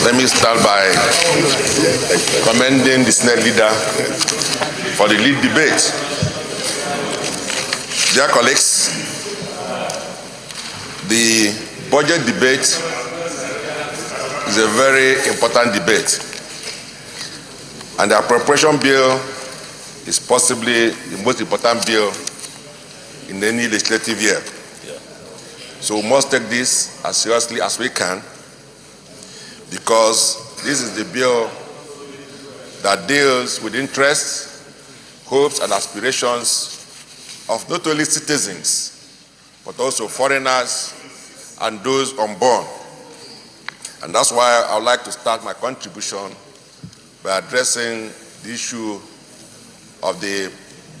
Let me start by commending the Senate leader for the lead debate. Dear colleagues, the budget debate is a very important debate, and the appropriation bill is possibly the most important bill in any legislative year. So we must take this as seriously as we can, because this is the bill that deals with interests, hopes, and aspirations of not only citizens, but also foreigners and those unborn. And that's why I would like to start my contribution by addressing the issue of the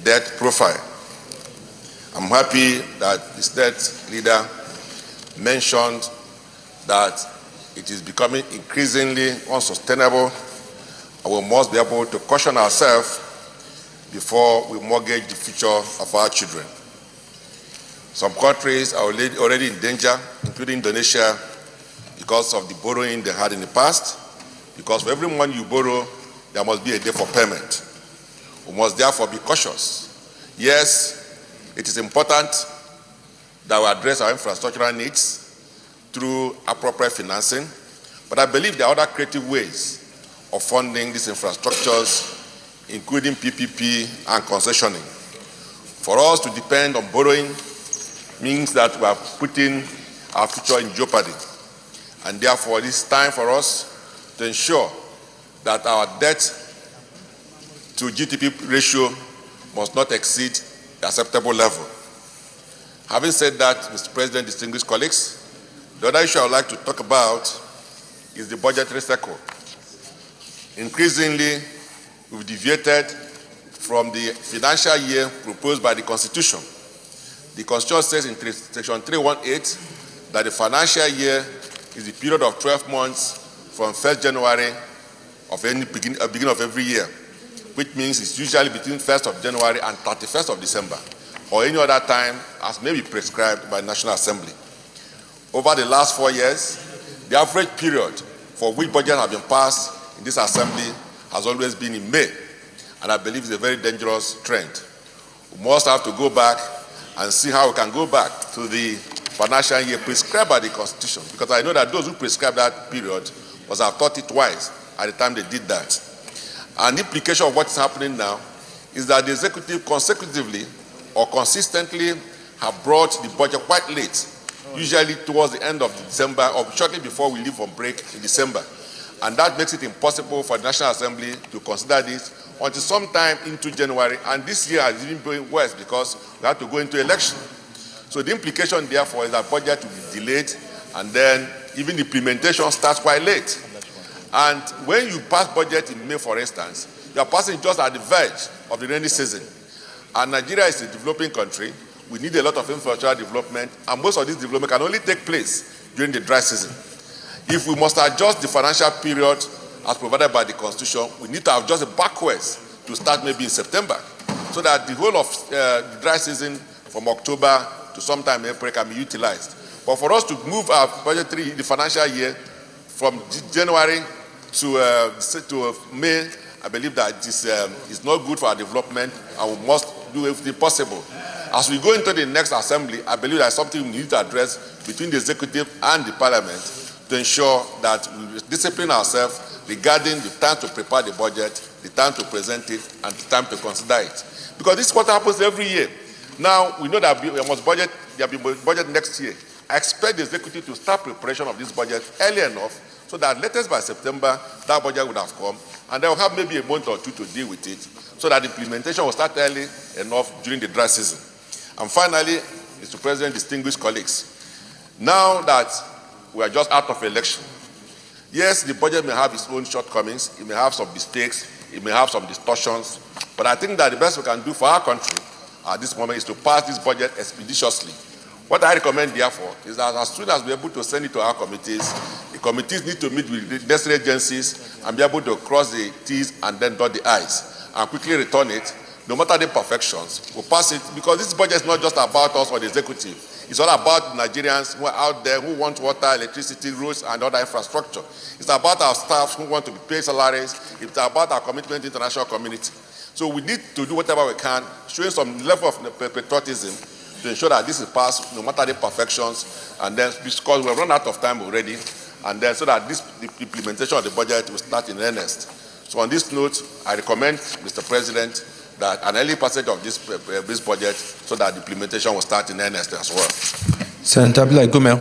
debt profile. I'm happy that the state leader mentioned that it is becoming increasingly unsustainable, and we must be able to caution ourselves before we mortgage the future of our children. Some countries are already in danger, including Indonesia, because of the borrowing they had in the past, because for every money you borrow, there must be a day for payment. We must therefore be cautious. Yes, it is important that we address our infrastructural needs through appropriate financing, but I believe there are other creative ways of funding these infrastructures, including PPP and concessioning. For us to depend on borrowing means that we are putting our future in jeopardy, and therefore it is time for us to ensure that our debt to GDP ratio must not exceed the acceptable level. Having said that, Mr. President, distinguished colleagues, the other issue I would like to talk about is the budgetary cycle. Increasingly, we've deviated from the financial year proposed by the Constitution. The Constitution says in Section 318 that the financial year is the period of 12 months from 1st January of any beginning of every year, which means it's usually between 1st of January and 31st of December, or any other time as may be prescribed by the National Assembly. Over the last 4 years, the average period for which budget has been passed in this Assembly has always been in May, and I believe it's a very dangerous trend. We must have to go back and see how we can go back to the financial year prescribed by the Constitution, because I know that those who prescribed that period must have thought it twice at the time they did that. And the implication of what is happening now is that the executive consecutively or consistently have brought the budget quite late, usually towards the end of December or shortly before we leave on break in December. And that makes it impossible for the National Assembly to consider this until sometime into January. And this year has even been worse because we have to go into election. So the implication, therefore, is that budget will be delayed, and then even the implementation starts quite late. And when you pass budget in May, for instance, you are passing just at the verge of the rainy season. And Nigeria is a developing country. We need a lot of infrastructure development, and most of this development can only take place during the dry season. If we must adjust the financial period as provided by the Constitution, we need to adjust it backwards to start maybe in September, so that the whole of the dry season from October to sometime April can be utilized. But for us to move our budgetary, the financial year from January to May, I believe that this is not good for our development, and we must do everything possible. As we go into the next assembly, I believe that is something we need to address between the executive and the parliament to ensure that we discipline ourselves regarding the time to prepare the budget, the time to present it, and the time to consider it. Because this is what happens every year. Now, we know that there will be budget next year. I expect the executive to start preparation of this budget early enough so that latest by September, that budget would have come, and they will have maybe a month or two to deal with it, so that implementation will start early enough during the dry season. And finally, Mr. President, distinguished colleagues, now that we are just out of election, yes, the budget may have its own shortcomings, it may have some mistakes, it may have some distortions, but I think that the best we can do for our country at this moment is to pass this budget expeditiously. What I recommend, therefore, is that as soon as we're able to send it to our committees, the committees need to meet with the necessary agencies and be able to cross the T's and then dot the I's and quickly return it, no matter the imperfections. We'll pass it, because this budget is not just about us or the executive. It's all about Nigerians who are out there who want water, electricity, roads, and other infrastructure. It's about our staff who want to be paid salaries. It's about our commitment to the international community. So we need to do whatever we can, showing some level of patriotism to ensure that this is passed, no matter the imperfections, and then because we've run out of time already, and then so that the implementation of the budget will start in earnest. So on this note, I recommend, Mr. President, that an early passage of this budget so that the implementation will start in earnest as well. Senator Abdullahi Gumel.